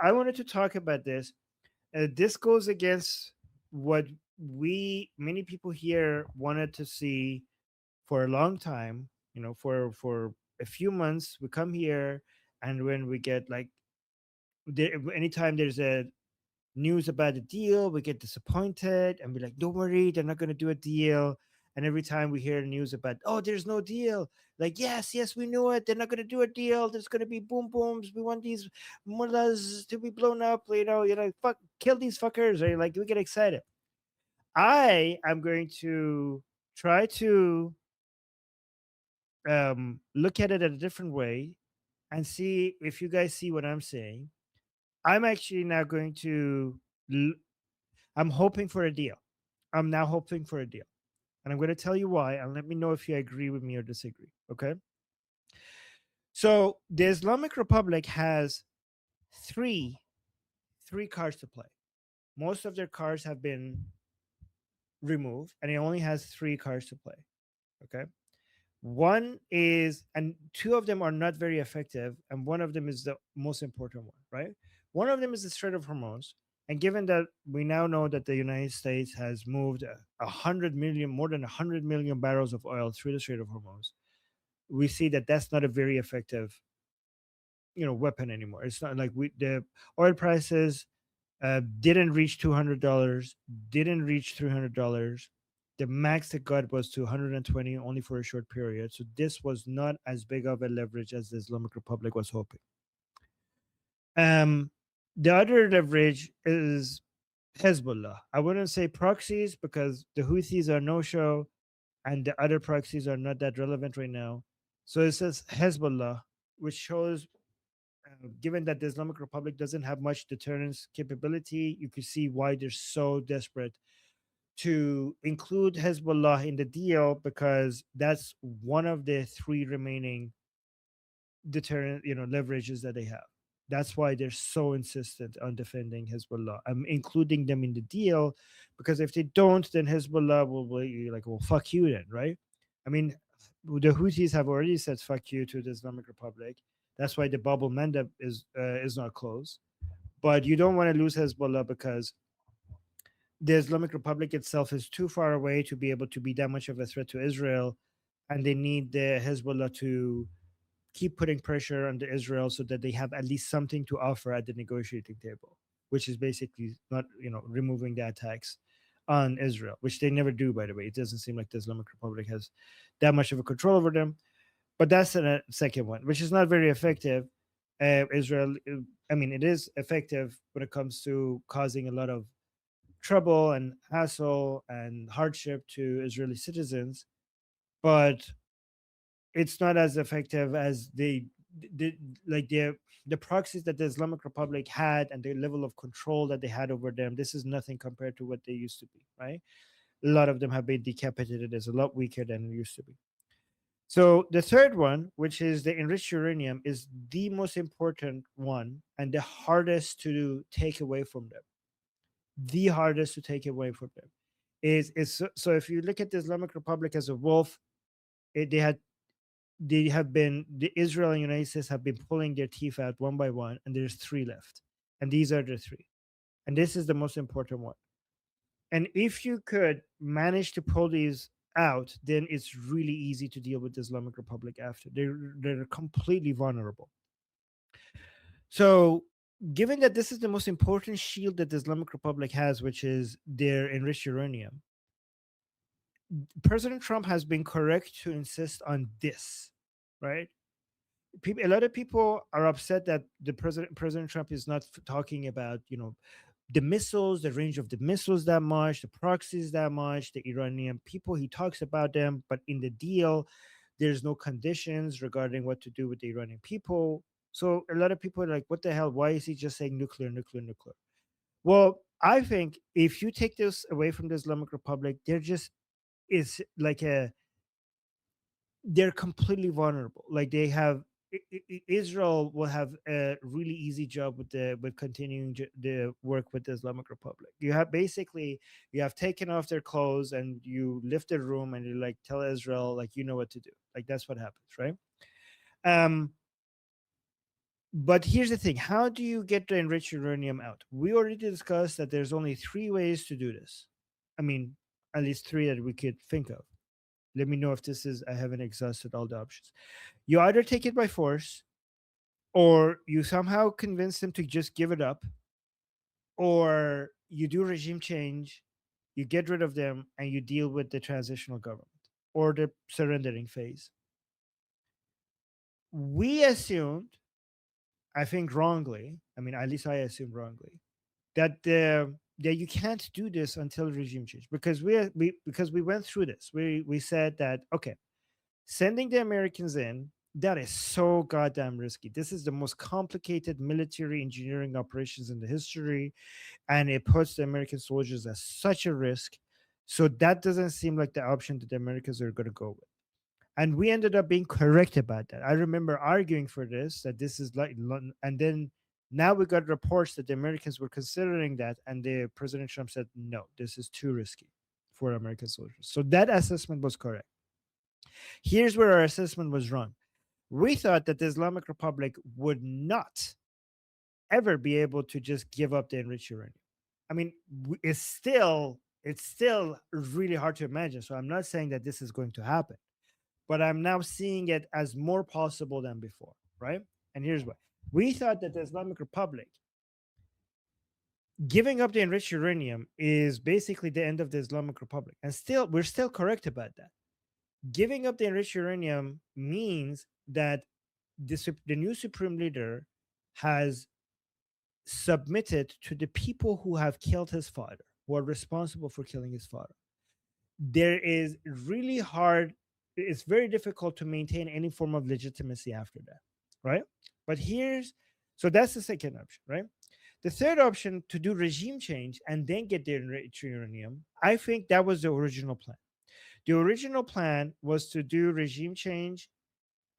I wanted to talk about this. This goes against what many people here wanted to see for a long time. For a few months, we come here, and when we get like anytime there's a news about a deal, we get disappointed and be like, don't worry, they're not going to do a deal. And every time we hear news about, oh, there's no deal, like, yes, yes, we knew it. They're not going to do a deal. There's going to be boom booms. We want these mullahs to be blown up. Fuck, kill these fuckers. Or like, we get excited. I am going to try to look at it in a different way and see if you guys see what I'm saying. I'm actually now going to I'm hoping for a deal. I'm now hoping for a deal. And I'm going to tell you why. And let me know if you agree with me or disagree. Okay. So the Islamic Republic has three three cards to play. Most of their cards have been removed, and it only has three cards to play. Okay. One is, and two of them are not very effective, and one of them is the most important one, right? One of them is the Strait of Hormuz. And given that we now know that the United States has moved 100 million, more than 100 million barrels of oil through the Strait of Hormuz, we see that that's not a very effective, weapon anymore. It's not like the oil prices didn't reach $200, didn't reach $300. The max it got was to 120 only for a short period. So this was not as big of a leverage as the Islamic Republic was hoping. Um, the other leverage is Hezbollah. I wouldn't say proxies because the Houthis are no show and the other proxies are not that relevant right now. So it says Hezbollah, which shows, given that the Islamic Republic doesn't have much deterrence capability, you can see why they're so desperate to include Hezbollah in the deal, because that's one of the three remaining deterrent, leverages that they have. That's why they're so insistent on defending Hezbollah. I'm including them in the deal because if they don't, then Hezbollah will be like, well, fuck you then, right? I mean, the Houthis have already said fuck you to the Islamic Republic. That's why the Bab Mandab is not closed. But you don't want to lose Hezbollah because the Islamic Republic itself is too far away to be able to be that much of a threat to Israel, and they need the Hezbollah to keep putting pressure on the Israel so that they have at least something to offer at the negotiating table, which is basically not, removing the attacks on Israel, which they never do, by the way. It doesn't seem like the Islamic Republic has that much of a control over them. But that's the second one, which is not very effective. Israel, I mean, it is effective when it comes to causing a lot of trouble and hassle and hardship to Israeli citizens, but it's not as effective as the like the proxies that the Islamic Republic had and the level of control that they had over them. This is nothing compared to what they used to be, right? A lot of them have been decapitated. It's a lot weaker than it used to be. So the third one, which is the enriched uranium, is the most important one and the hardest to take away from them. The hardest to take away from them is so. If you look at the Islamic Republic as a wolf, they have been the Israel and United States have been pulling their teeth out one by one, and there's three left, and these are the three, and this is the most important one. And if you could manage to pull these out, then it's really easy to deal with the Islamic Republic after. They're completely vulnerable. So, given that this is the most important shield that the Islamic Republic has, which is their enriched uranium, President Trump has been correct to insist on this, right? A lot of people are upset that the President Trump is not talking about, the missiles, the range of the missiles that much, the proxies that much, the Iranian people. He talks about them, but in the deal, there's no conditions regarding what to do with the Iranian people. So a lot of people are like, what the hell? Why is he just saying nuclear, nuclear, nuclear? Well, I think if you take this away from the Islamic Republic, they're just is like they're completely vulnerable. Like they have Israel will have a really easy job with continuing the work with the Islamic Republic. You have basically you have taken off their clothes and you lift the room and you like tell Israel like you know what to do. Like that's what happens, right? Um, But here's the thing: how do you get the enriched uranium out? We already discussed that there's only three ways to do this. I mean, at least three that we could think of. Let me know if this is, I haven't exhausted all the options. You either take it by force, or you somehow convince them to just give it up, or you do regime change, you get rid of them, and you deal with the transitional government or the surrendering phase. We assumed, I think wrongly, I mean, at least I assumed wrongly, that that you can't do this until regime change, because we went through this. We said that, okay, sending the Americans in, that is so goddamn risky. This is the most complicated military engineering operations in the history, and it puts the American soldiers at such a risk. So that doesn't seem like the option that the Americans are going to go with. And we ended up being correct about that. I remember arguing for this, that this is like, and then now we got reports that the Americans were considering that, and the President Trump said, no, this is too risky for American soldiers. So that assessment was correct. Here's where our assessment was wrong. We thought that the Islamic Republic would not ever be able to just give up the enriched uranium. I mean, it's still really hard to imagine. So I'm not saying that this is going to happen, but I'm now seeing it as more possible than before, right? And here's why. We thought that the Islamic Republic giving up the enriched uranium is basically the end of the Islamic Republic. And still, we're still correct about that. Giving up the enriched uranium means that the new supreme leader has submitted to the people who have killed his father, who are responsible for killing his father. There is really hard, it's very difficult to maintain any form of legitimacy after that, right? But so that's the second option, right? The third option, to do regime change and then get the enriched uranium, I think that was the original plan. The original plan was to do regime change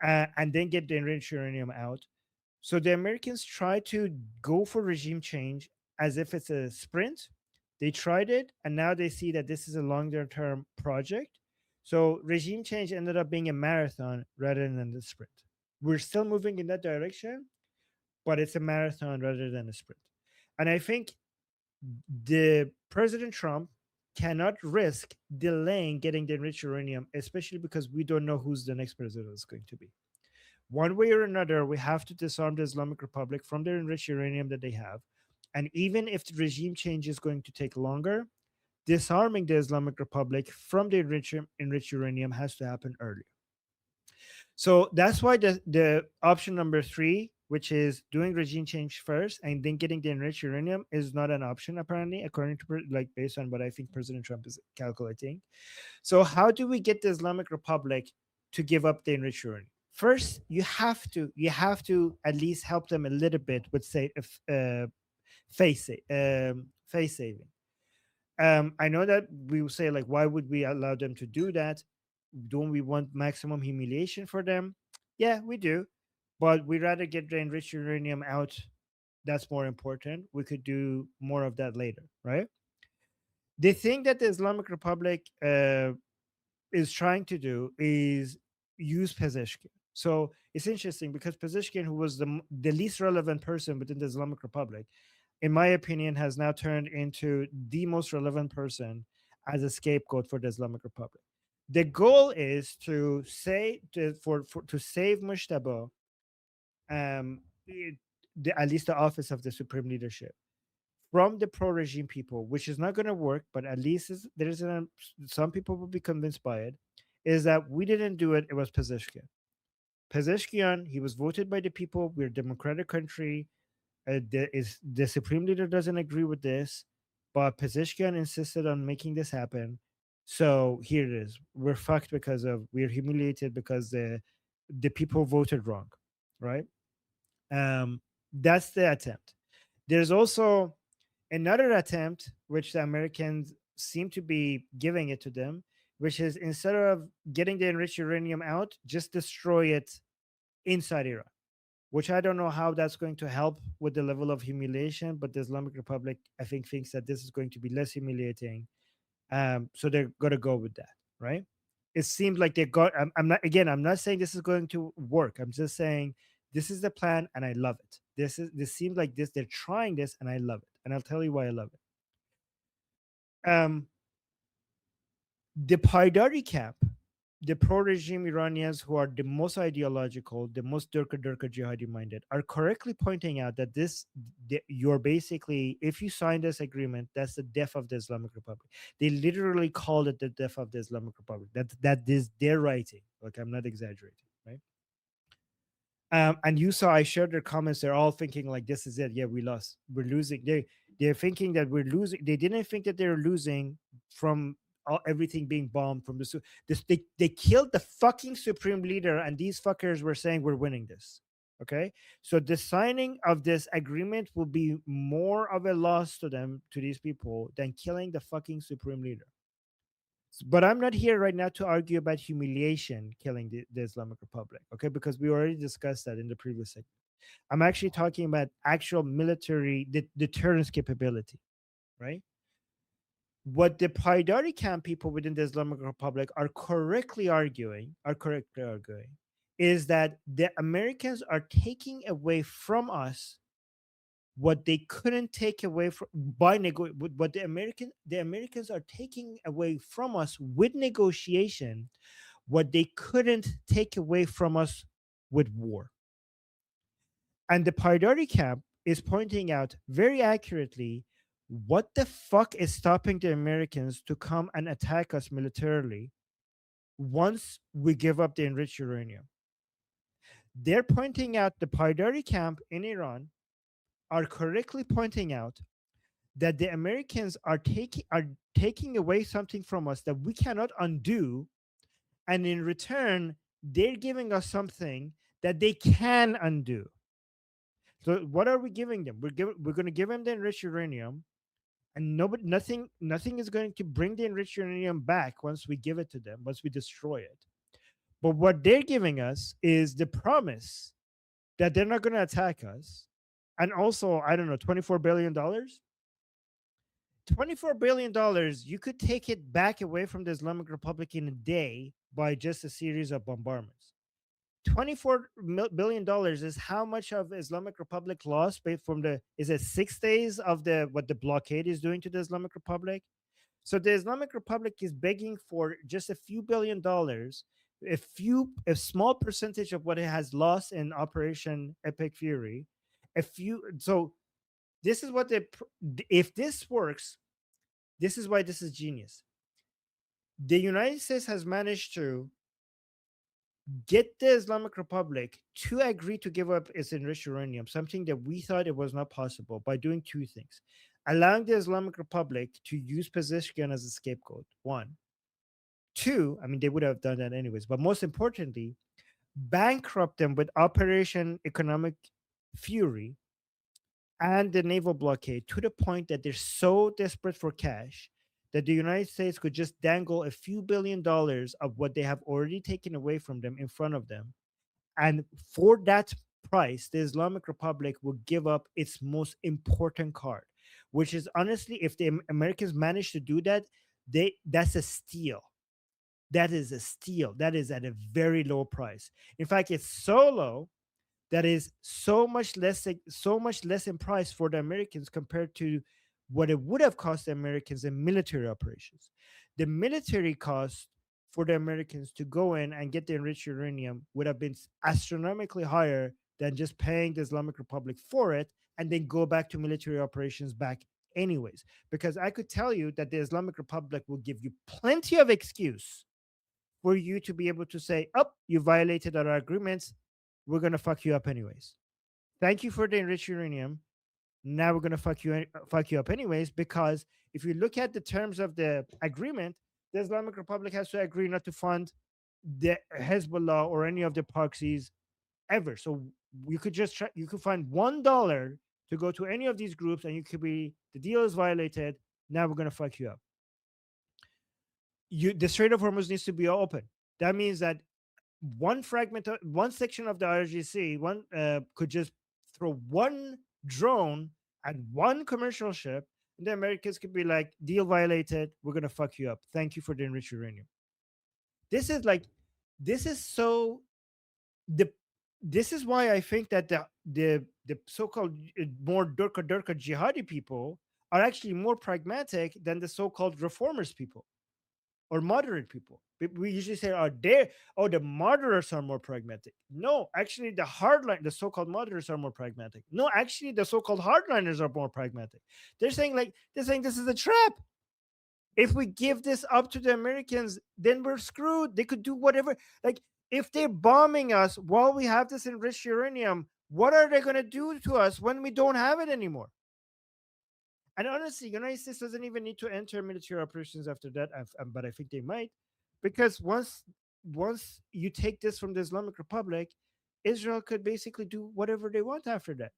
and then get the enriched uranium out. So the Americans tried to go for regime change as if it's a sprint. They tried it, and now they see that this is a longer term project. So regime change ended up being a marathon rather than a sprint. We're still moving in that direction, but it's a marathon rather than a sprint. And I think the President Trump cannot risk delaying getting the enriched uranium, especially because we don't know who's the next president is going to be. One way or another, we have to disarm the Islamic Republic from the enriched uranium that they have. And even if the regime change is going to take longer, disarming the Islamic Republic from the enriched uranium has to happen earlier. So that's why the option number three, which is doing regime change first and then getting the enriched uranium, is not an option, apparently, according to, like, based on what I think President Trump is calculating. So how do we get the Islamic Republic to give up the enriched uranium? First, you have to at least help them a little bit with, say, face saving. I know that we will say, like, why would we allow them to do that? Don't we want maximum humiliation for them? Yeah, we do, but we'd rather get the enriched uranium out. That's more important. We could do more of that later, right? The thing that the Islamic Republic is trying to do is use Pezeshkian. So it's interesting because Pezeshkian, who was the least relevant person within the Islamic Republic, in my opinion, has now turned into the most relevant person as a scapegoat for the Islamic Republic. The goal is to say to save Mojtaba, um, at least the office of the supreme leadership, from the pro-regime people, which is not going to work, but at least some people will be convinced by it. Is that we didn't do it? It was Pezeshkian. Pezeshkian, he was voted by the people. We're a democratic country. The supreme leader doesn't agree with this, but Pezeshkian insisted on making this happen. So here it is. We're fucked because we're humiliated because the people voted wrong, right? That's the attempt. There's also another attempt, which the Americans seem to be giving it to them, which is, instead of getting the enriched uranium out, just destroy it inside Iran, which I don't know how that's going to help with the level of humiliation, but the Islamic Republic, I think, thinks that this is going to be less humiliating. So they're going to go with that, right? It seems like they got, I'm not, again, I'm not saying this is going to work. I'm just saying This is the plan, and I love it. This seems like this. They're trying this, and I love it. And I'll tell you why I love it. The Paidari camp, the pro-regime Iranians who are the most ideological, the most Durka jihadi minded, are correctly pointing out that you're basically, if you sign this agreement, that's the death of the Islamic Republic. They literally called it the death of the Islamic Republic. That is their writing. Like, I'm not exaggerating, right? And you saw I shared their comments. They're all thinking like, this is it. Yeah, we lost. We're losing. They're thinking that we're losing. They didn't think that they're losing from everything being bombed from they killed the fucking supreme leader, and these fuckers were saying we're winning this. Okay, so the signing of this agreement will be more of a loss to them, to these people, than killing the fucking supreme leader. But I'm not here right now to argue about humiliation killing the Islamic Republic, okay? Because we already discussed that in the previous segment. I'm actually talking about actual military deterrence capability, right? What the Paidari camp people within the Islamic Republic are correctly arguing, is that the Americans are taking away from us what they couldn't take away from what the Americans are taking away from us with negotiation, what they couldn't take away from us with war. And the Paidari camp is pointing out very accurately what the fuck is stopping the Americans to come and attack us militarily once we give up the enriched uranium. They're pointing out, the Paidari camp in Iran are correctly pointing out that the Americans are taking away something from us that we cannot undo, and in return, they're giving us something that they can undo. So what are we giving them? We're going to give them the enriched uranium, and nothing is going to bring the enriched uranium back once we give it to them, once we destroy it. But what they're giving us is the promise that they're not going to attack us, and also, I don't know, $24 billion. $24 billion, you could take it back away from the Islamic Republic in a day by just a series of bombardments. $24 billion is how much of Islamic Republic lost from is it 6 days of what the blockade is doing to the Islamic Republic? So the Islamic Republic is begging for just a few $1 billion, a small percentage of what it has lost in Operation Epic Fury. So this is what if this works, this is why this is genius. The United States has managed to get the Islamic Republic to agree to give up its enriched uranium, something that we thought it was not possible, by doing two things: allowing the Islamic Republic to use Pezeshkian as a scapegoat. One. Two, I mean, they would have done that anyways, but most importantly, bankrupt them with Operation Economic Fury and the naval blockade, to the point that they're so desperate for cash that the United States could just dangle a few $1 billion of what they have already taken away from them in front of them. And for that price, the Islamic Republic will give up its most important card, which is, honestly, if the Americans manage to do that, that's a steal. That is a steal. That is at a very low price. In fact, it's so low that is so much less in price for the Americans compared to what it would have cost the Americans in military operations. The military cost for the Americans to go in and get the enriched uranium would have been astronomically higher than just paying the Islamic Republic for it and then go back to military operations back anyways. Because I could tell you that the Islamic Republic will give you plenty of excuse for you to be able to say, oh, you violated our agreements, we're going to fuck you up anyways. Thank you for the enriched uranium. Now we're going to fuck you up anyways, because if you look at the terms of the agreement, the Islamic Republic has to agree not to fund the Hezbollah or any of the proxies ever. So you could you could find $1 to go to any of these groups, and you could be, the deal is violated. Now we're going to fuck you up. The Strait of Hormuz needs to be open. That means that one section of the IRGC could just throw one drone at one commercial ship, and the Americans could be like, deal violated, we're gonna fuck you up, thank you for the enriched uranium. This is so the this is why I think that the so-called more durka jihadi people are actually more pragmatic than the so-called reformers people or moderate people. We usually say, the moderates are more pragmatic. No, actually, the so-called moderates are more pragmatic. No, actually, the so-called hardliners are more pragmatic. They're saying this is a trap. If we give this up to the Americans, then we're screwed. They could do whatever. Like, if they're bombing us while we have this enriched uranium, what are they going to do to us when we don't have it anymore? And honestly, United States doesn't even need to enter military operations after that, but I think they might, because once you take this from the Islamic Republic, Israel could basically do whatever they want after that.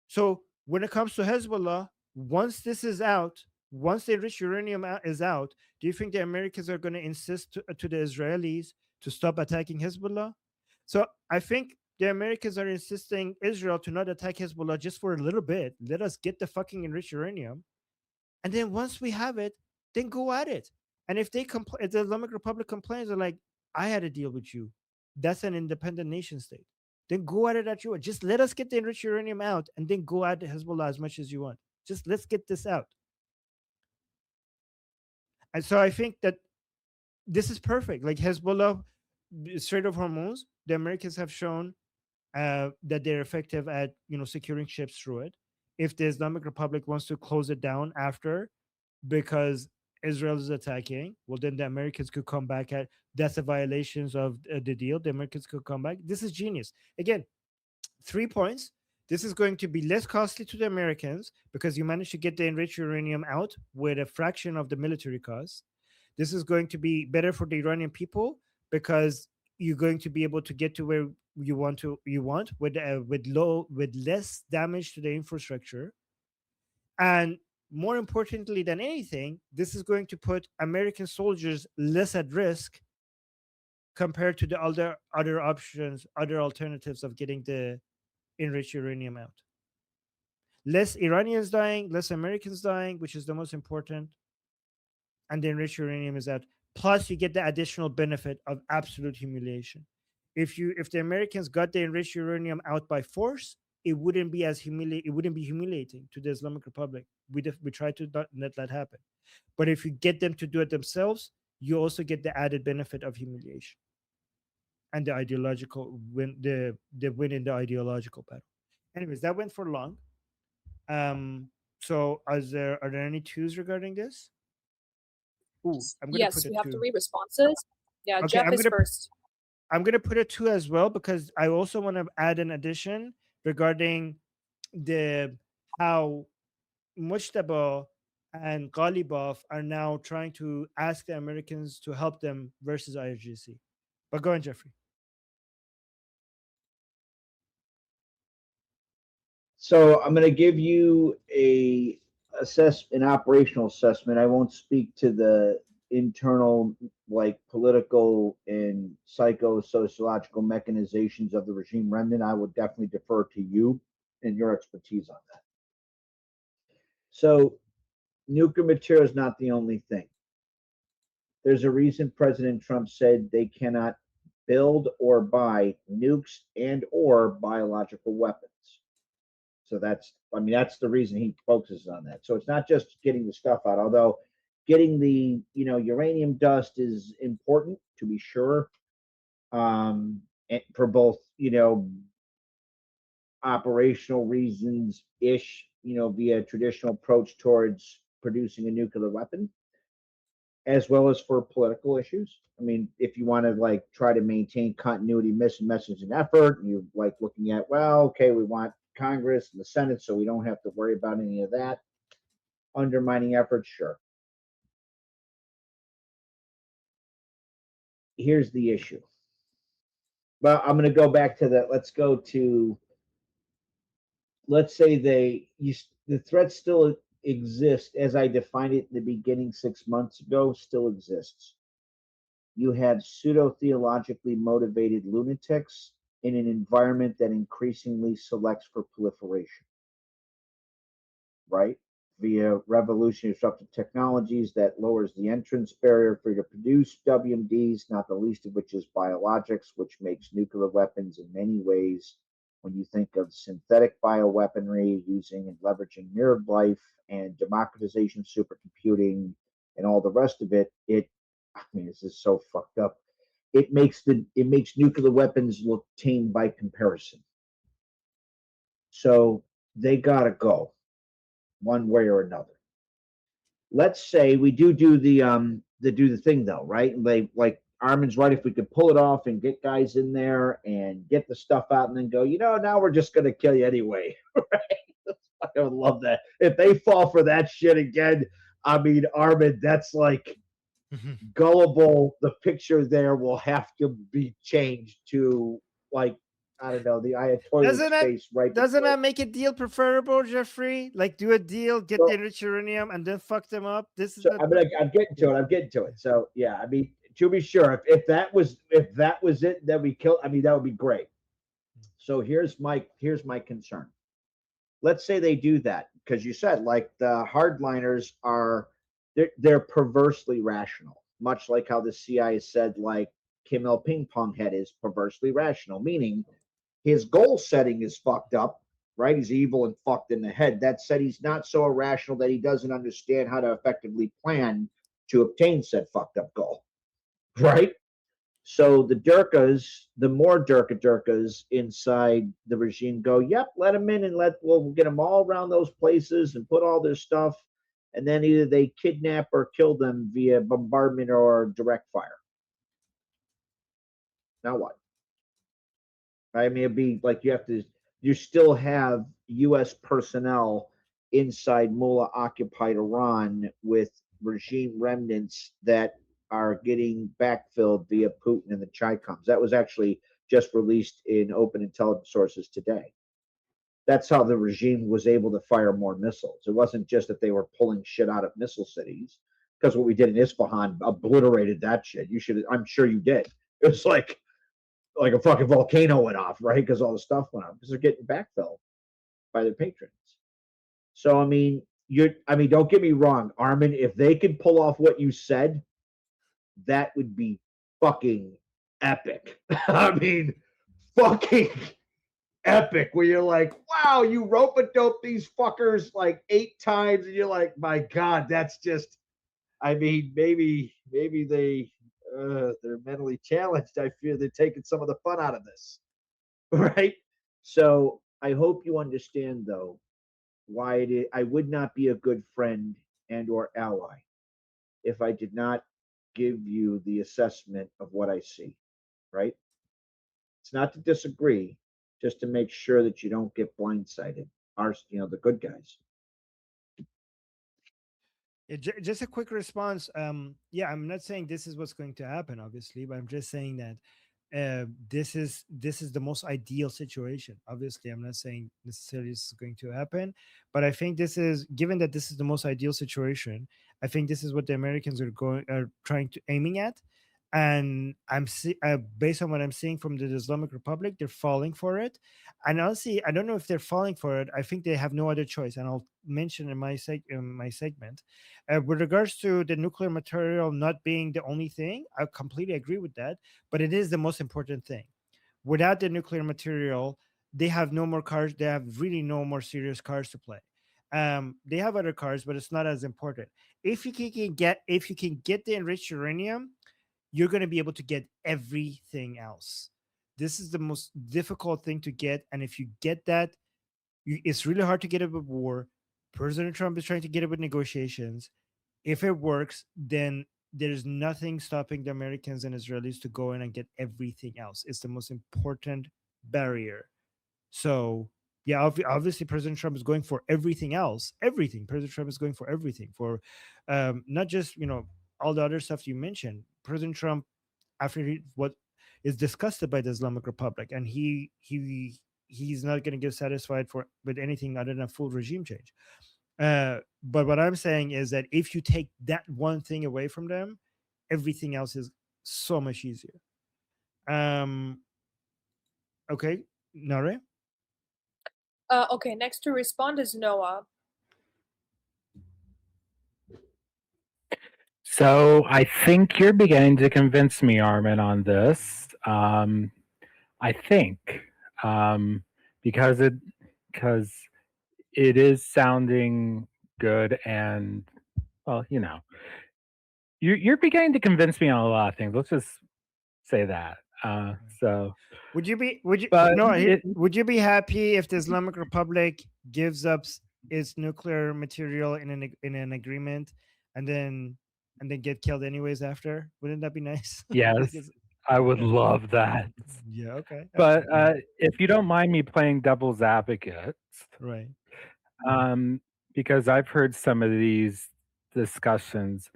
So when it comes to Hezbollah, once this is out, once the enriched uranium is out, do you think the Americans are going to insist to the Israelis to stop attacking Hezbollah? So I think the Americans are insisting Israel to not attack Hezbollah just for a little bit. Let us get the fucking enriched uranium, and then once we have it, then go at it. And if the Islamic Republic complains, they're like, "I had a deal with you. That's an independent nation state. Then go at it at you. Just let us get the enriched uranium out, and then go at Hezbollah as much as you want. Just let's get this out." And so I think that this is perfect. Like Hezbollah, Strait of Hormuz, the Americans have shown that they're effective at securing ships through it. If the Islamic Republic wants to close it down after, because Israel is attacking, well, then the Americans could come back at that's the violations of the deal. The Americans could come back. This is genius. Again, 3 points. This is going to be less costly to the Americans because you managed to get the enriched uranium out with a fraction of the military cost. This is going to be better for the Iranian people because you're going to be able to get to where you want with less damage to the infrastructure. And more importantly than anything, this is going to put American soldiers less at risk compared to the other options, other alternatives of getting the enriched uranium out. Less Iranians dying, less Americans dying, which is the most important, and the enriched uranium is out. Plus, you get the additional benefit of absolute humiliation. If the Americans got the enriched uranium out by force, it wouldn't be humiliating to the Islamic Republic. We try to not let that happen. But if you get them to do it themselves, you also get the added benefit of humiliation and the ideological win, the win in the ideological battle. Anyways, that went for long. So are there any twos regarding this? Ooh, I'm gonna Yes, put a we have to two. read responses. Yeah, Okay, Jeff is first. I'm gonna put a two as well because I also want to add an addition regarding the how Mojtaba and Ghalibaf are now trying to ask the Americans to help them versus IRGC. But go on, Jeffrey. So I'm going to give you an operational assessment. I won't speak to the internal, like political and psycho-sociological mechanizations of the regime remnant. I would definitely defer to you and your expertise on that. So nuclear material is not the only thing. There's a reason President Trump said they cannot build or buy nukes and or biological weapons. So that's the reason he focuses on that. So it's not just getting the stuff out, although getting the uranium dust is important to be sure, for both operational reasons ish, via traditional approach towards producing a nuclear weapon, as well as for political issues. I mean, if you want to like try to maintain continuity, message, and effort, you like looking at, well, okay, we want Congress and the Senate, so we don't have to worry about any of that undermining efforts. Sure. Here's the issue. Well, I'm going to go back to that. Let's say the threat still exists as I defined it in the beginning 6 months ago, still exists. You have pseudo-theologically motivated lunatics in an environment that increasingly selects for proliferation. Right? via revolutionary disruptive technologies that lowers the entrance barrier for you to produce WMDs, not the least of which is biologics, which makes nuclear weapons in many ways. When you think of synthetic bioweaponry using and leveraging mirrored life and democratization of supercomputing and all the rest of it, I mean, this is so fucked up. It makes nuclear weapons look tame by comparison. So they gotta go one way or another. Let's say we do the thing though, right? And they like Armin's right. If we could pull it off and get guys in there and get the stuff out and then go, now we're just gonna kill you anyway, right? I would love that. If they fall for that shit again, I mean, Armin, that's like gullible. The picture there will have to be changed to like I don't know the Ayatollah's face right doesn't before. that make a deal preferable, Jeffrey? Like do a deal, get the enriched uranium, and then fuck them up. This is So I mean, I'm getting to it. I'm getting to it. So yeah, I mean, to be sure, if that was it, then we kill. I mean, that would be great. So here's my concern. Let's say they do that because you said like the hardliners are they're perversely rational, much like how the CIA said like Kim Il Ping Pong Head is perversely rational, meaning his goal setting is fucked up, right? He's evil and fucked in the head. That said, he's not so irrational that he doesn't understand how to effectively plan to obtain said fucked up goal, right? So the Durkas, the more Durkas inside the regime go, yep, let them in and we'll get them all around those places and put all this stuff. And then either they kidnap or kill them via bombardment or direct fire. Now what? I mean, it'd be like you still have U.S. personnel inside Mullah occupied Iran with regime remnants that are getting backfilled via Putin and the Chicoms. That was actually just released in open intelligence sources today. That's how the regime was able to fire more missiles. It wasn't just that they were pulling shit out of missile cities, because what we did in Isfahan obliterated that shit. I'm sure you did. It was like a fucking volcano went off, right? Because all the stuff went off because they're getting backfilled by their patrons. So I mean, don't get me wrong, Armin. If they could pull off what you said, that would be fucking epic. I mean, fucking epic. Where you're like, wow, you rope a dope these fuckers like 8 times, and you're like, my god, that's just. I mean, maybe they're mentally challenged. I fear they're taking some of the fun out of this, right? So I hope you understand, though, why it is. I would not be a good friend and or ally if I did not give you the assessment of what I see, right? It's not to disagree, just to make sure that you don't get blindsided. The good guys. Just a quick response. Yeah, I'm not saying this is what's going to happen, obviously, but I'm just saying that this is the most ideal situation. Obviously, I'm not saying necessarily this is going to happen, but I think this is given that this is the most ideal situation. I think this is what the Americans are trying to aiming at, and based on what I'm seeing from the Islamic Republic, they're falling for it. And honestly, I don't know if they're falling for it. I think they have no other choice, and I'll mention in my segment with regards to the nuclear material not being the only thing. I completely agree with that, but it is the most important thing. Without the nuclear material, they have no more cards. They have really no more serious cards to play. They have other cards, but it's not as important. If you can get the enriched uranium, you're going to be able to get everything else. This is the most difficult thing to get, and if you get that, it's really hard to get it with war. President Trump is trying to get it with negotiations. If it works, then there's nothing stopping the Americans and Israelis to go in and get everything else. It's the most important barrier. So, yeah, obviously, President Trump is going for everything else. Everything. President Trump is going for everything. For not just all the other stuff you mentioned. President Trump, after what is disgusted by the Islamic Republic, and he's not going to get satisfied with anything other than full regime change. But what I'm saying is that if you take that one thing away from them, everything else is so much easier. Okay, Nare. Okay, next to respond is Noah. So I think you're beginning to convince me, Armin, on this. I think um, because it is sounding good, and well, you're beginning to convince me on a lot of things. Let's just say that. So, Would you be? Would you? but No. it, Would you be happy if the Islamic Republic gives up its nuclear material in an agreement, and then get killed anyways after? Wouldn't that be nice? yes, Like it's I would yeah. love that. Yeah. Okay. Okay. But if you don't mind me playing devil's advocate, Right. um, because I've heard some of these discussions,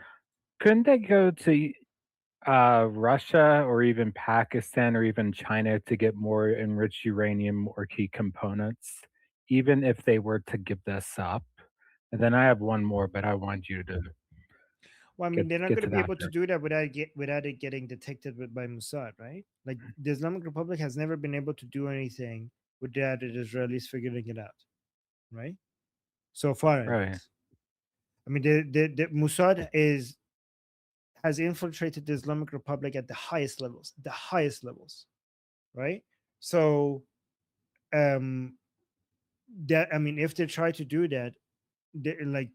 couldn't they go to Russia or even Pakistan or even China to get more enriched uranium or key components, even if they were to give this up? And then I have one more, but I want you to Well, I mean, they're not get going to to be that able to first. do that without it getting detected by Mossad, right? Like the Islamic Republic has never been able to do anything without the Israelis figuring it out, right? So far, Right. anyways. I mean, the Mossad has infiltrated the Islamic Republic at the highest levels, right? So, um, that I mean, if they try to do that, like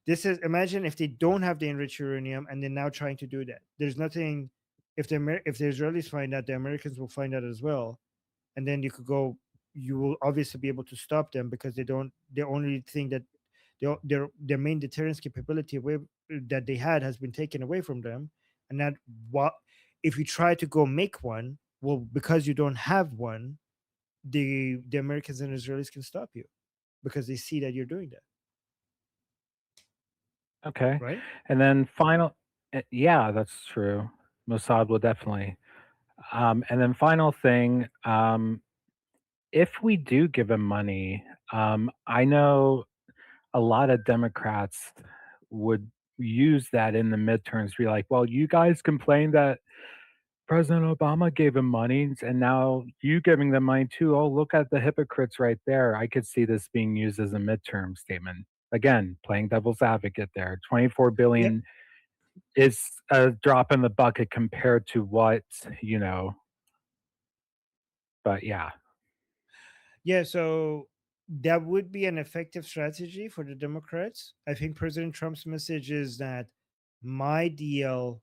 this is imagine if they don't have the enriched uranium and they're now trying to do that. There's nothing. If the Israelis find out, the Americans will find out as well, and then you could go. You will obviously be able to stop them because they don't. The only thing that their main deterrence capability that they had has been taken away from them, and that what if you try to go make one, well, because you don't have one, the Americans and Israelis can stop you because they see that you're doing that, Okay. right? And then yeah, that's true. Mossad will definitely. And then final thing, if we do give him money, I know a lot of Democrats would use that in the midterms, be like, well, you guys complained that President Obama gave him money, and now you giving them money too. Oh, look at the hypocrites right there. I could see this being used as a midterm statement. Again, playing devil's advocate there. 24 Yeah, billion is a drop in the bucket compared to what. But yeah, yeah. So that would be an effective strategy for the Democrats. I think President Trump's message is that my deal,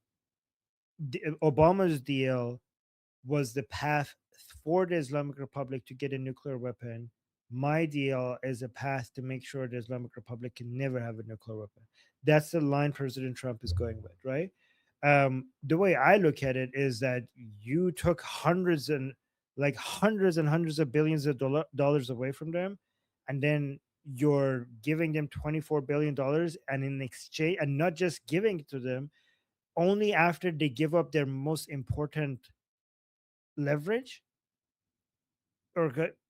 Obama's deal, was the path for the Islamic Republic to get a nuclear weapon. My deal is a path to make sure the Islamic Republic can never have a nuclear weapon. That's the line President Trump is going with, right? The way I look at it is that you took hundreds and hundreds of billions of dollars away from them, and then you're giving them $24 billion, and in exchange, and not just giving it to them, only after they give up their most important leverage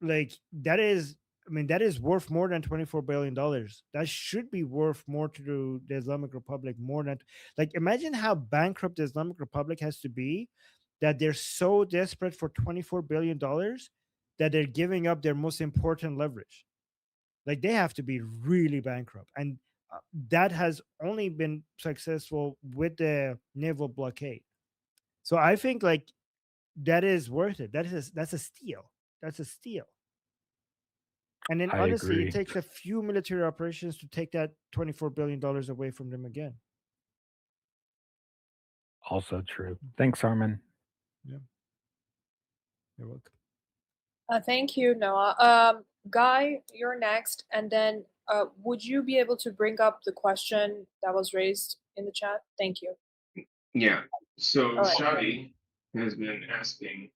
like that is I mean that is worth more than $24 billion. That should be worth more to the Islamic Republic, more than like imagine how bankrupt the Islamic Republic has to be that they're so desperate for $24 billion that they're giving up their most important leverage. Like they have to be really bankrupt, and that has only been successful with the naval blockade. So I think like that is worth it. That's a steal. That's a steal. And then I honestly, it agree. takes a few military operations to take that $24 billion away from them again. Also true. Thanks, Armin. Yeah, you're welcome. Thank you, Noah. Guy, you're next. And then would you be able to bring up the question that was raised in the chat? Thank you. Yeah. So All right. Shadi has been asking,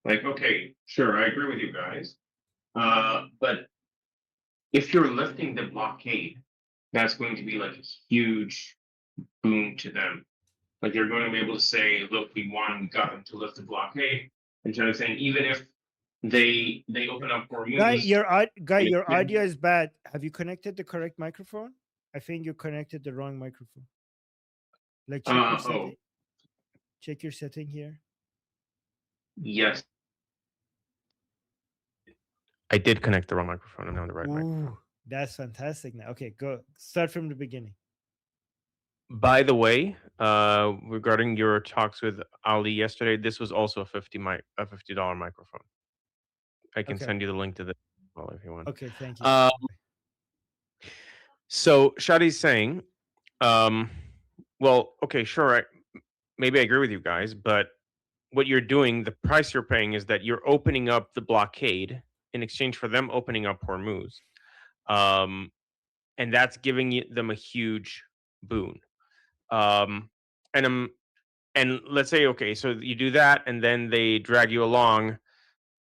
like, okay, sure, I agree with you guys. But if you're lifting the blockade, that's going to be like a huge boom to them. Like you're going to be able to say, look, we got them to lift the blockade. Instead of saying, even if they open up Hormuz, they Your could, audio is bad. Have you connected the correct microphone? I think you connected the wrong microphone. Like oh, check your setting here. yes. I did connect the wrong microphone. I'm now on the right microphone. Ooh, that's fantastic. Now, okay, go start from the beginning. By the way, regarding your talks with Ali yesterday, this was also a $50 microphone. I can Okay. send you the link to this as well if you want. Okay, thank you. So Shadi's saying, well, okay, sure, maybe I agree with you guys, but what you're doing, the price you're paying is that you're opening up the blockade in exchange for them opening up Hormuz. And that's giving them a huge boon. And let's say, okay, so you do that and then they drag you along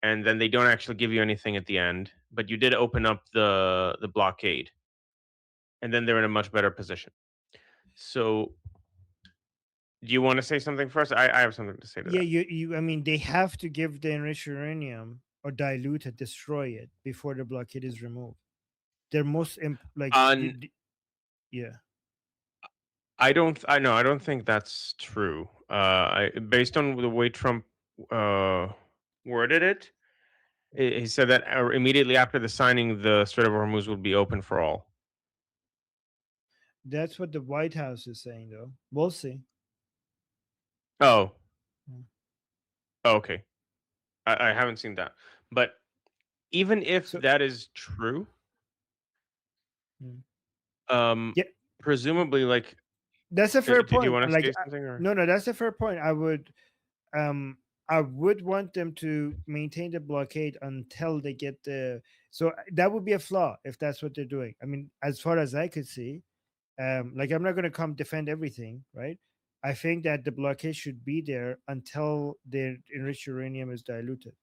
and then they don't actually give you anything at the end, but you did open up the blockade. And then they're in a much better position. So do you want to say something first? I have something to say to Yeah, that. I mean, they have to give the enriched uranium or dilute it, destroy it before the blockade is removed. They're most yeah. I don't think that's true. Based on the way Trump worded it, he said that immediately after the signing, the Strait of Hormuz will be open for all. That's what the White House is saying, though. We'll see. Oh. Mm. Okay. I haven't seen that. But even if that is true, yeah, presumably, like, that's a fair point. Did you want to Like, say something? Or? No, that's a fair point. I would want them to maintain the blockade until they get the. So that would be a flaw if that's what they're doing. I mean, as far as I could see, like I'm not going to come defend everything, right? I think that the blockade should be there until the enriched uranium is diluted,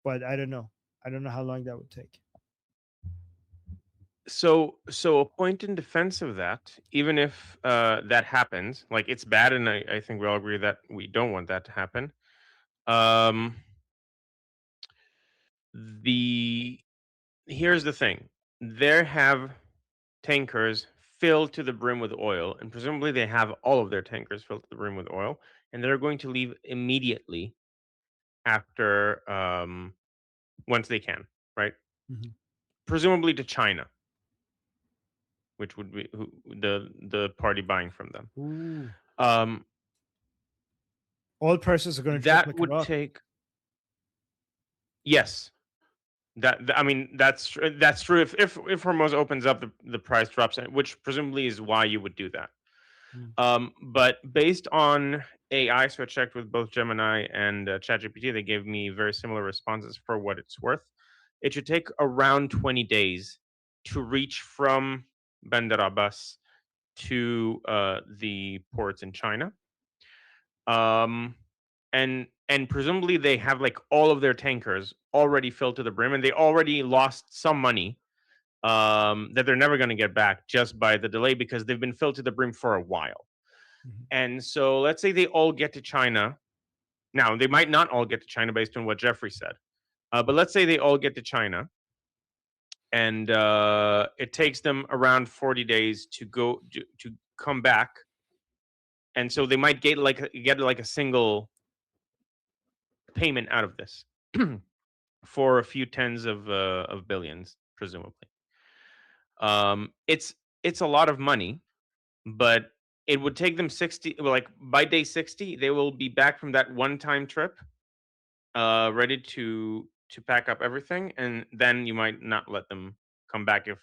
but I don't know. I don't know how long that would take. So a point in defense of that, even if that happens, like it's bad, and I think we all agree that we don't want that to happen. Here's the thing: they have tankers filled to the brim with oil, and presumably they have all of their tankers filled to the brim with oil, and they're going to leave immediately after once they can, right? Mm-hmm. Presumably to China, which would be the party buying from them. Ooh. All prices are going to that drop like would a rock. take. Yes, I mean that's true. If Hormuz opens up, the price drops, which presumably is why you would do that. But based on AI, so I checked with both Gemini and ChatGPT, they gave me very similar responses for what it's worth. It should take around 20 days to reach from Bandar Abbas to the ports in China. And presumably they have like all of their tankers already filled to the brim, and they already lost some money that they're never going to get back just by the delay, because they've been filled to the brim for a while. And so let's say they all get to China. Now, they might not all get to China based on what Jeffrey said. But let's say they all get to China, and it takes them around 40 days to come back. And so they might get like a single payment out of this for a few tens of billions, presumably. It's a lot of money, but it would take them 60. Like by day 60, they will be back from that one-time trip, ready to pack up everything, and then you might not let them come back if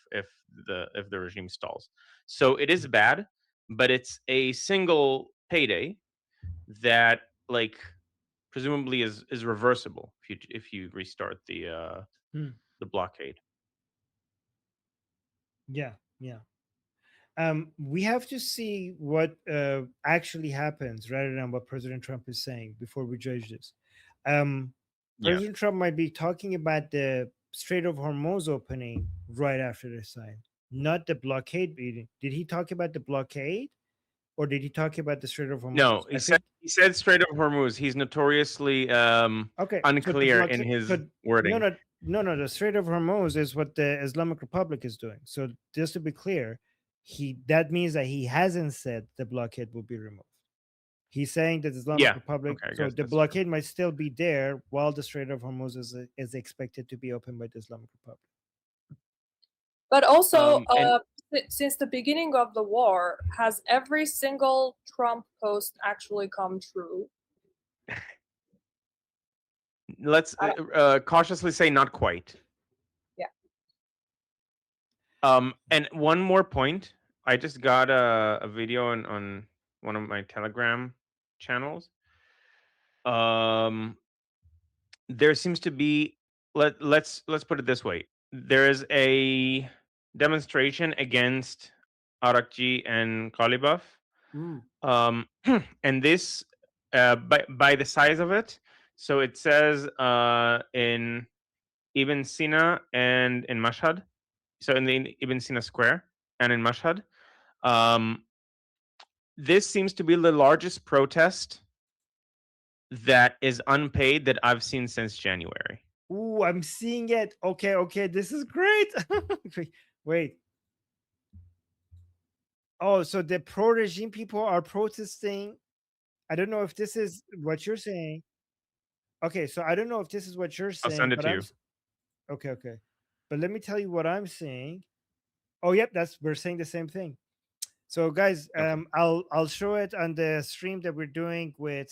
the regime stalls. So it is bad, but it's a single payday that like presumably is reversible if you restart the blockade. Yeah. We have to see what actually happens rather than what President Trump is saying before we judge this. President Trump might be talking about the Strait of Hormuz opening right after the sign, not the blockade meeting. Did he talk about the blockade, or did he talk about the Strait of Hormuz? No, he said Strait of Hormuz. He's notoriously unclear in his wording. No. The Strait of Hormuz is what the Islamic Republic is doing. So just to be clear, that means that he hasn't said the blockade will be removed. He's saying that the Islamic Republic, so the blockade might still be there while the Strait of Hormuz is expected to be opened by the Islamic Republic. But also, since the beginning of the war, has every single Trump post actually come true? Let's cautiously say not quite. Yeah. And one more point. I just got a video on one of my Telegram channels. There seems to be let's put it this way. There is a demonstration against Arakji and Kalibaf. And this by the size of it, so it says in Ibn Sina and in Mashhad, so in the Ibn Sina Square and in Mashhad, this seems to be the largest protest that is unpaid that I've seen since January. Ooh, I'm seeing it. Okay, this is great. Wait. Oh, so the pro-regime people are protesting. I don't know if this is what you're saying. Okay, so I don't know if this is what you're I'll saying, send it but to you. okay. But let me tell you what I'm saying. Oh, yep, we're saying the same thing. So guys, Okay. I'll show it on the stream that we're doing with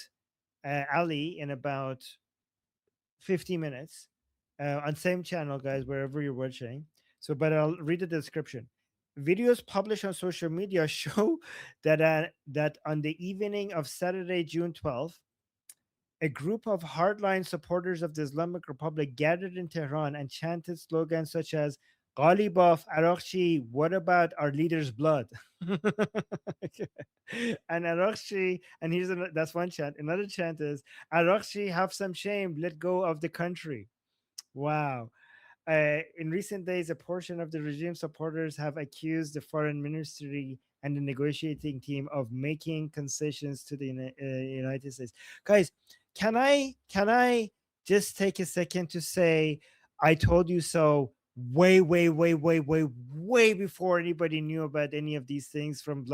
Ali in about 50 minutes on same channel, guys, wherever you're watching. So, but I'll read the description. Videos published on social media show that that on the evening of Saturday, June 12th, a group of hardline supporters of the Islamic Republic gathered in Tehran and chanted slogans such as "Ghalibaf, Arakchi, what about our leader's blood?" And Arakchi, and that's one chant. Another chant is "Arakchi, have some shame, let go of the country." Wow. In recent days, a portion of the regime supporters have accused the foreign ministry and the negotiating team of making concessions to the United States. Guys, can I just take a second to say I told you so way before anybody knew about any of these things, from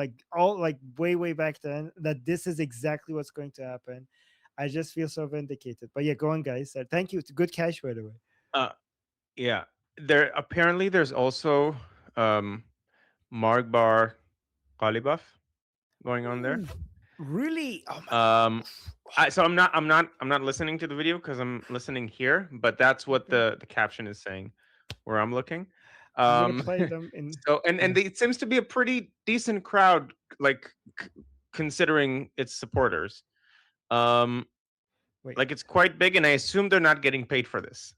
way back then, that this is exactly what's going to happen. I just feel so vindicated. But yeah, go on, guys. Thank you. It's good cash, by the way. Yeah. There's also Margbar Kalibaf going on there. Ooh, really? Oh my So I'm not listening to the video because I'm listening here, but that's what the caption is saying where I'm looking. I'm gonna play them in. So it seems to be a pretty decent crowd, like considering its supporters. Wait. Like it's quite big, and I assume they're not getting paid for this,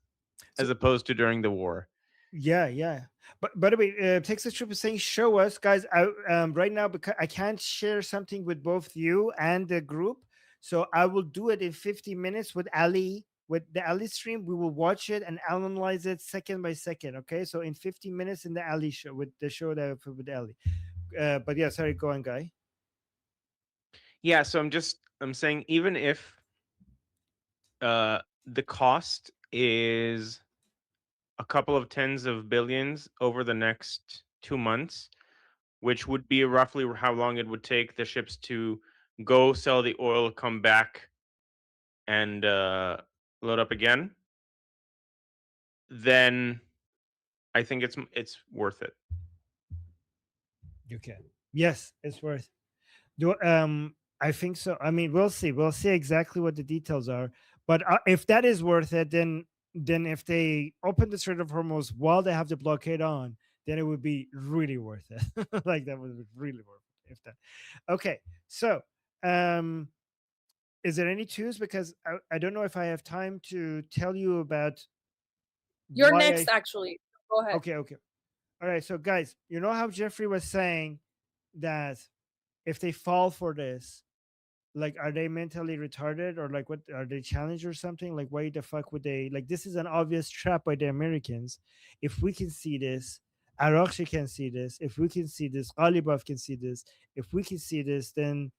as opposed to during the war. Yeah. But by the way, Texas Troop is saying, "Show us, guys." Right now, because I can't share something with both you and the group, so I will do it in 50 minutes with Ali. With the Ali stream, we will watch it and analyze it second by second. Okay, so in 50 minutes in the Ali show, with the show that I put with Ali. But yeah, sorry, go on, guy. Yeah, so I'm saying, even if the cost is a couple of tens of billions over the next 2 months, which would be roughly how long it would take the ships to go sell the oil, come back, and load up again, then I think it's worth it. You can. Yes, it's worth. I think so. I mean, we'll see. We'll see exactly what the details are. But if that is worth it, then if they open the Strait of Hormuz while they have the blockade on, then it would be really worth it. Like that would be really worth it. If that. Okay. So, is there any twos? Because I don't know if I have time to tell you about. You're next, actually. Go ahead. Okay. All right. So, guys, you know how Jeffrey was saying that if they fall for this, like, are they mentally retarded, or like, what are they challenged or something? Like, why the fuck would they, like, this is an obvious trap by the Americans. If we can see this, Arakshi can see this. If we can see this, Ghalibaf can see this. If we can see this, then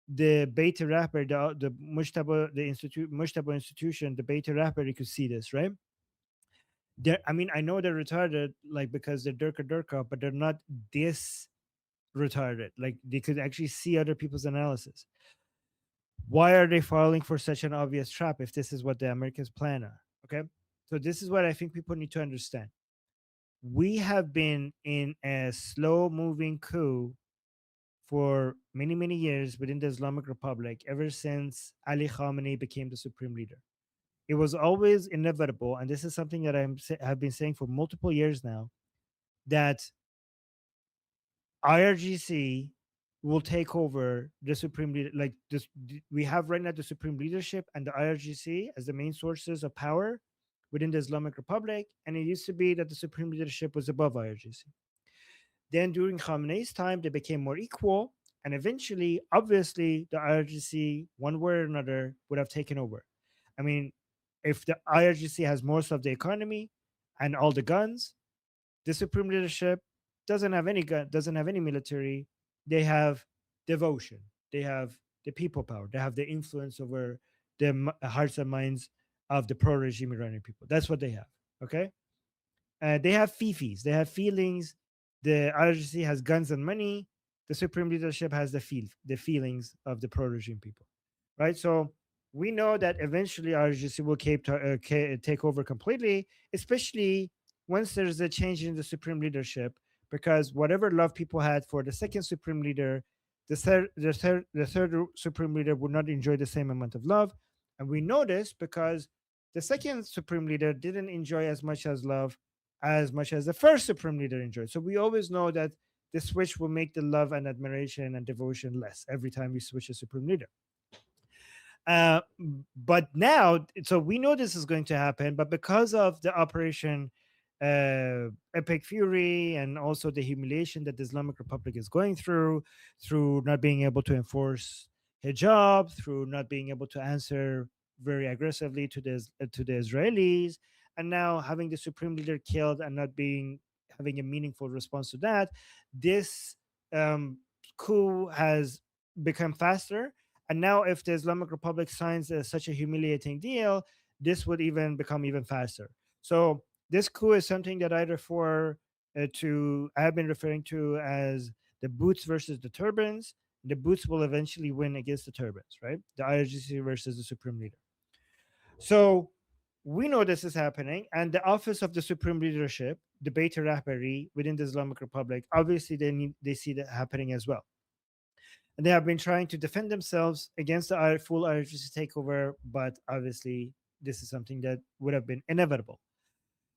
the beta rapper, the Mojtaba institution, the beta rapper, you could see this, right? I mean, I know they're retarded, like, because they're Durka, but they're not this retarded. Like, they could actually see other people's analysis. Why are they falling for such an obvious trap if this is what the Americans plan on? Okay, so this is what I think people need to understand. we have been in a slow moving coup for many, many years within the Islamic Republic ever since Ali Khamenei became the supreme leader. It was always inevitable, and this is something that have been saying for multiple years now, that IRGC will take over the supreme leader. Like this, we have right now the supreme leadership and the IRGC as the main sources of power within the Islamic Republic, and it used to be that the supreme leadership was above IRGC. Then during Khamenei's time, they became more equal, and eventually, obviously, the IRGC, one way or another, would have taken over. I mean, if the IRGC has most of the economy and all the guns, the supreme leadership doesn't have any gun, doesn't have any military. They have devotion. They have the people power. They have the influence over the hearts and minds of the pro-regime Iranian people. That's what they have. Okay, they have fifis. They have feelings. The IRGC has guns and money. The supreme leadership has the feelings of the pro-regime people, right? So we know that eventually IRGC will take over completely, especially once there's a change in the supreme leadership, because whatever love people had for the second supreme leader, the third supreme leader would not enjoy the same amount of love. And we know this because the second supreme leader didn't enjoy as much as the first supreme leader enjoyed. So we always know that the switch will make the love and admiration and devotion less every time we switch a supreme leader. But now, so we know this is going to happen, but because of the Operation Epic Fury and also the humiliation that the Islamic Republic is going through not being able to enforce hijab, through not being able to answer very aggressively to the Israelis, and now having the supreme leader killed and not having a meaningful response to that, this coup has become faster. And now, if the Islamic Republic signs such a humiliating deal, this would even become even faster. So this coup is something that I have been referring to as the boots versus the turbans. The boots will eventually win against the turbans, right? The IRGC versus the supreme leader. So we know this is happening, and the office of the supreme leadership, the Beit Rahbari within the Islamic Republic, obviously they see that happening as well. And they have been trying to defend themselves against the full IRGC takeover, but obviously this is something that would have been inevitable.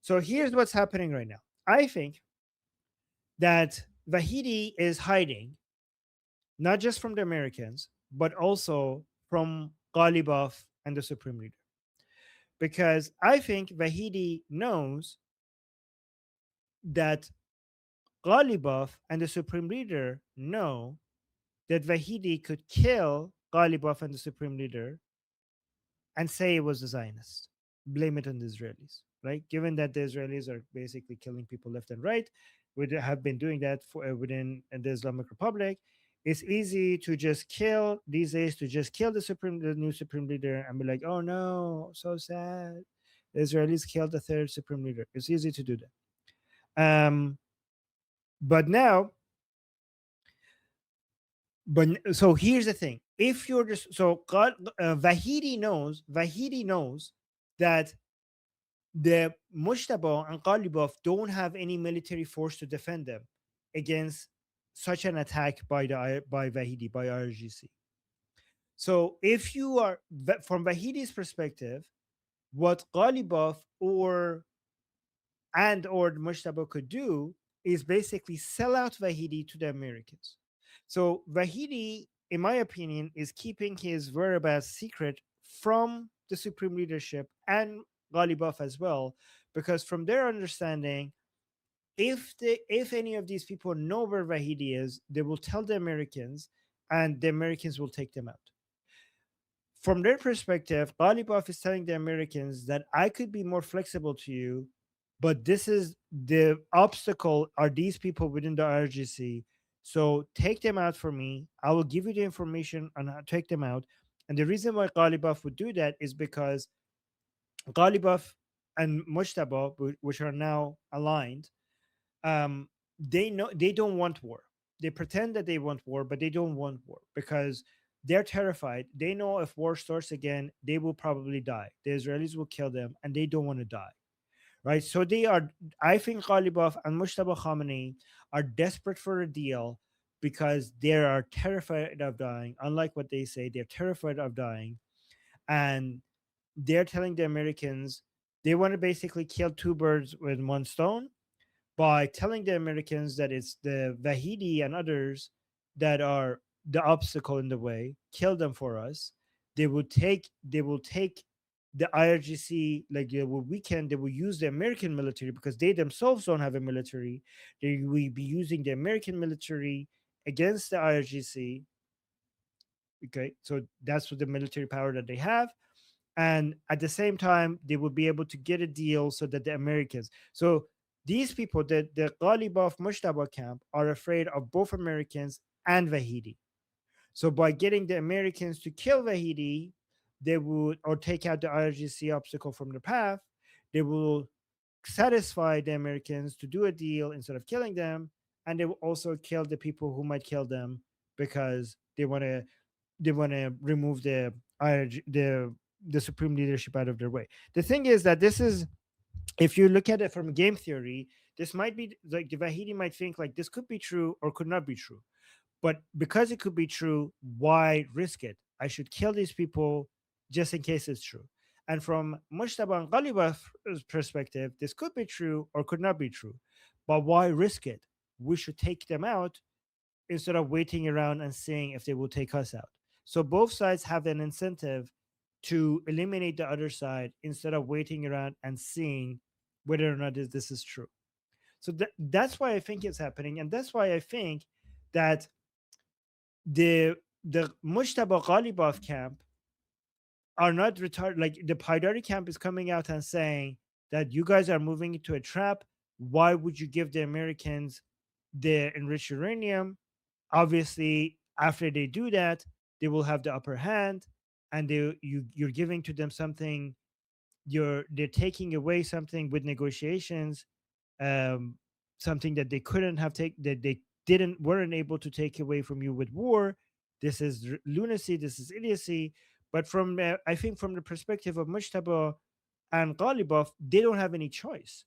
So here's what's happening right now. I think that Vahidi is hiding, not just from the Americans, but also from Ghalibaf and the supreme leader. Because I think Vahidi knows that Ghalibaf and the supreme leader know that Vahidi could kill Ghalibaf and the supreme leader and say it was the Zionists, blame it on the Israelis, right? Given that the Israelis are basically killing people left and right, would have been doing that within the Islamic Republic. It's easy to just kill these days, to just kill the new supreme leader and be like, oh no, so sad. The Israelis killed the third supreme leader. It's easy to do that. But now, so here's the thing: if you're just Vahidi knows that the Mojtaba and Ghalibaf don't have any military force to defend them against such an attack by Vahidi, by IRGC. So if you are from Vahidi's perspective, what Ghalibaf or Mojtaba could do is basically sell out Vahidi to the Americans. So Vahidi, in my opinion, is keeping his whereabouts secret from the supreme leadership and Ghalibaf as well, because from their understanding, if any of these people know where Vahidi is, they will tell the Americans, and the Americans will take them out. From their perspective, Ghalibaf is telling the Americans that I could be more flexible to you, but this is the obstacle are these people within the IRGC. So take them out for me. I will give you the information on how to take them out. And the reason why Ghalibaf would do that is because Ghalibaf and Mojtaba, which are now aligned, they don't want war. They pretend that they want war, but they don't want war because they're terrified. They know if war starts again, they will probably die. The Israelis will kill them, and they don't want to die. right? So they are, I think Ghalibaf and Mojtaba Khamenei are desperate for a deal because they are terrified of dying. Unlike what they say, they're terrified of dying. And they're telling the Americans they want to basically kill two birds with one stone by telling the Americans that it's the Wahidi and others that are the obstacle in the way. Kill them for us. They will take the IRGC, like they will weaken. They will use the American military because they themselves don't have a military. They will be using the American military against the IRGC. Okay, so that's what the military power that they have, and at the same time they will be able to get a deal so that the Americans, so these people, the Ghalibaf Mushtaba camp, are afraid of both Americans and Wahidi. So by getting the Americans to kill Wahidi, they would, or take out the IRGC obstacle from the path, they will satisfy the Americans to do a deal instead of killing them, and they will also kill the people who might kill them because they want to remove the IRG, the supreme leadership out of their way. The thing is that this is, if you look at it from game theory, this might be like the Wahidi might think like this could be true or could not be true. But because it could be true, why risk it? I should kill these people just in case it's true. And from Mujtaba and Ghalibaf's perspective, this could be true or could not be true. But why risk it? We should take them out instead of waiting around and seeing if they will take us out. So both sides have an incentive to eliminate the other side instead of waiting around and seeing whether or not this is true. So that's why I think it's happening, and that's why I think that the Mujtaba Ghalibaf camp are not retarded. Like the Haidari camp is coming out and saying that you guys are moving into a trap. Why would you give the Americans the enriched uranium? Obviously, after they do that, they will have the upper hand, and you're giving to them something. They're taking away something with negotiations, um, something that they couldn't have taken, that they weren't able to take away from you with war. This is lunacy. This is idiocy. But from I think from the perspective of Mujtaba and Ghalibaf, they don't have any choice.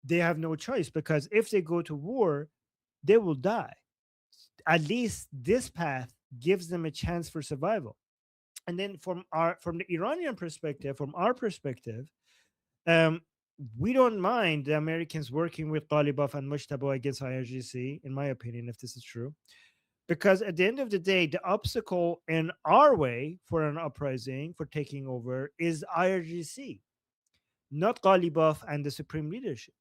They have no choice because if they go to war, they will die. At least this path gives them a chance for survival. And then from the Iranian perspective, from our perspective, um, we don't mind the Americans working with Ghalibaf and Mujtaba against IRGC, in my opinion, if this is true. Because at the end of the day, the obstacle in our way for an uprising, for taking over, is IRGC, not Ghalibaf and the supreme leadership.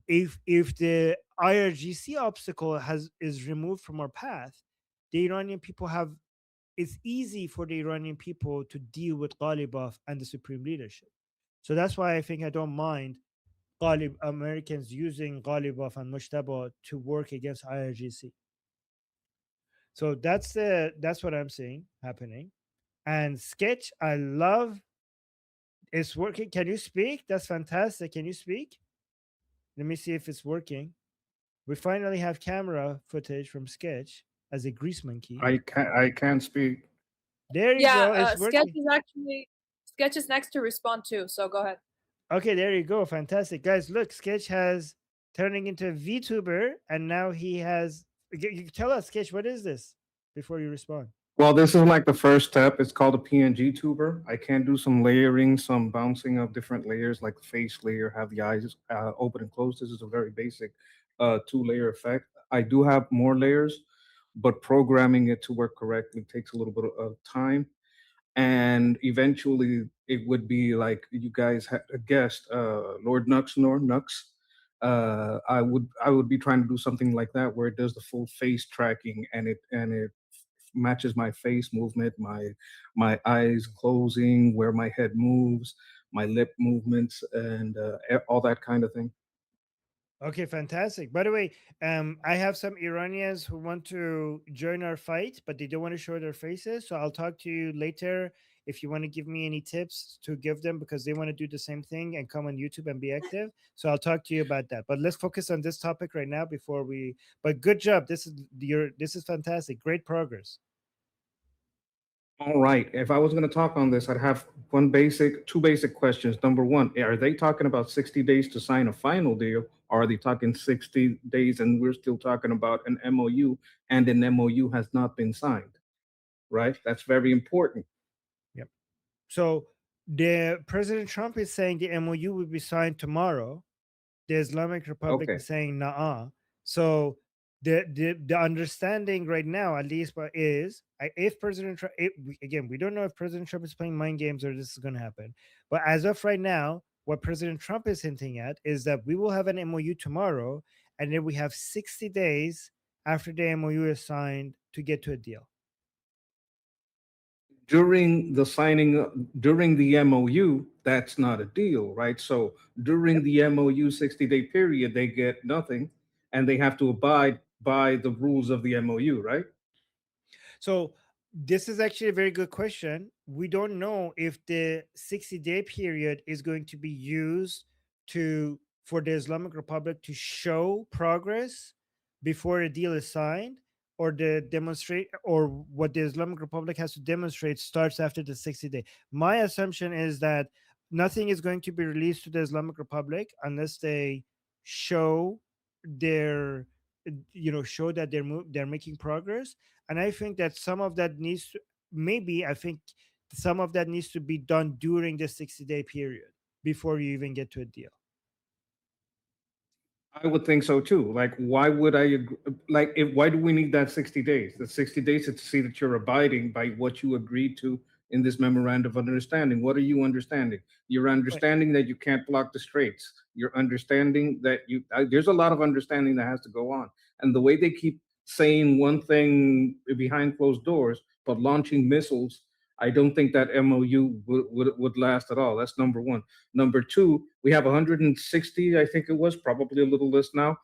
If the IRGC obstacle is removed from our path, the Iranian people have, it's easy for the Iranian people to deal with Ghalibaf and the supreme leadership. So that's why I think I don't mind Americans using Ghalibaf and Mujtaba to work against IRGC. So that's what I'm seeing happening. And Sketch, I love, it's working. Can you speak? That's fantastic. Can you speak? Let me see if it's working. We finally have camera footage from Sketch as a grease monkey. I can't speak. There you Yeah, go. It's Sketch working. is actually Sketch is next to respond too. So go ahead. Okay, there you go. Fantastic. Guys, look, Sketch has turning into a VTuber, and now he has. You tell us, Sketch, what is this before you respond? Well, this is like the first step. It's called a PNG tuber. I can do some layering, some bouncing of different layers, like the face layer, have the eyes open and closed. This is a very basic two-layer effect. I do have more layers, but programming it to work correctly takes a little bit of time. And eventually, it would be like you guys had a guest, Lord Nux. I would be trying to do something like that where it does the full face tracking and it matches my face movement, my eyes closing, where my head moves, my lip movements, and all that kind of thing. Okay, fantastic. By the way, I have some Iranians who want to join our fight, but they don't want to show their faces. So I'll talk to you later if you want to give me any tips to give them because they want to do the same thing and come on YouTube and be active. So I'll talk to you about that. But let's focus on this topic right now before we. But good job. This is fantastic. Great progress. All right. If I was going to talk on this, I'd have two basic questions. Number one, are they talking about 60 days to sign a final deal, or are they talking 60 days and we're still talking about an MOU and an MOU has not been signed? Right? That's very important. Yep. So the President Trump is saying the MOU will be signed tomorrow. The Islamic Republic Okay. is saying nah. So the understanding right now, at least, is if President Trump, again, we don't know if President Trump is playing mind games or this is going to happen. But as of right now, what President Trump is hinting at is that we will have an MOU tomorrow, and then we have 60 days after the MOU is signed to get to a deal. During the signing, during the MOU, that's not a deal, right? So during the MOU 60-day period, they get nothing and they have to abide by the rules of the MOU, right? So this is actually a very good question. We don't know if the 60-day period is going to be used for the Islamic Republic to show progress before a deal is signed, or what the Islamic Republic has to demonstrate starts after the 60-day. My assumption is that nothing is going to be released to the Islamic Republic unless they show their show that they're making progress. And I think that some of that needs to be done during the 60-day period before you even get to a deal. I would think so too. Like, why would I agree? Like, why do we need that 60 days? The 60 days is to see that you're abiding by what you agreed to in this memorandum of understanding. What are you understanding? You're understanding that you can't block the straits. You're understanding that there's a lot of understanding that has to go on. And the way they keep saying one thing behind closed doors, but launching missiles, I don't think that MOU would last at all. That's number one. Number two, we have 160, I think it was, probably a little less now,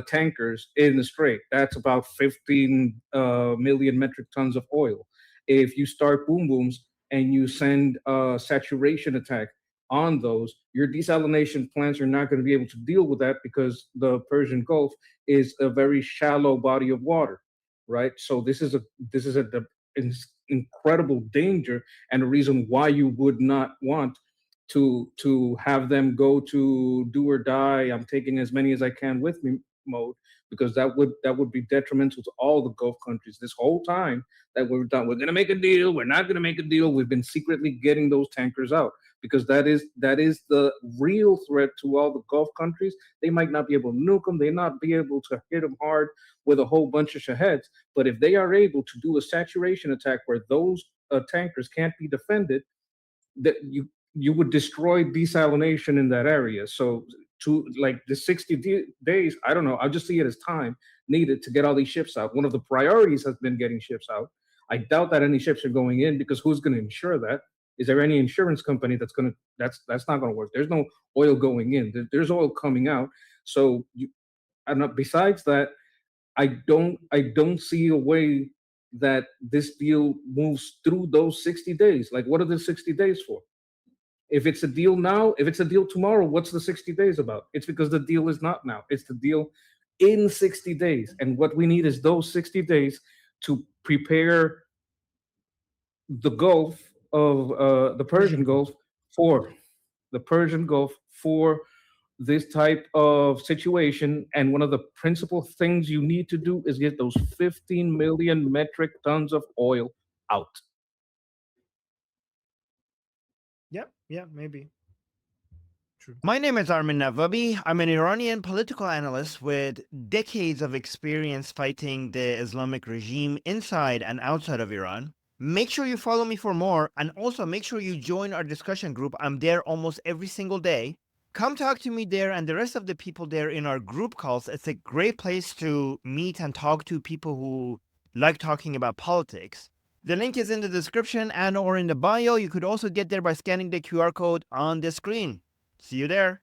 tankers in the Strait. That's about 15 million metric tons of oil. If you start boom booms and you send a saturation attack on those, your desalination plants are not going to be able to deal with that because the Persian Gulf is a very shallow body of water, right? So this is an incredible danger and a reason why you would not want to have them go to do or die. I'm taking as many as I can with me mode, because that would be detrimental to all the Gulf countries. This whole time that we're going to make a deal, we're not going to make a deal. We've been secretly getting those tankers out because that is the real threat to all the Gulf countries. They might not be able to nuke them, they not be able to hit them hard with a whole bunch of shaheds, but if they are able to do a saturation attack where those tankers can't be defended, that you would destroy desalination in that area. So to like the 60 days, I don't know, I'll just see it as time needed to get all these ships out. One of the priorities has been getting ships out. I doubt that any ships are going in because who's going to insure that? Is there any insurance company that's not going to work? There's no oil going in. There's oil coming out. So besides that, I don't see a way that this deal moves through those 60 days. Like, what are the 60 days for? If it's a deal now, if it's a deal tomorrow, what's the 60 days about? It's because the deal is not now. It's the deal in 60 days. And what we need is those 60 days to prepare the Gulf of the Persian Gulf for this type of situation. And one of the principal things you need to do is get those 15 million metric tons of oil out. Yeah, maybe. True. My name is Armin Navabi. I'm an Iranian political analyst with decades of experience fighting the Islamic regime inside and outside of Iran. Make sure you follow me for more, and also make sure you join our discussion group. I'm there almost every single day. Come talk to me there and the rest of the people there in our group calls. It's a great place to meet and talk to people who like talking about politics. The link is in the description and or in the bio. You could also get there by scanning the QR code on the screen. See you there.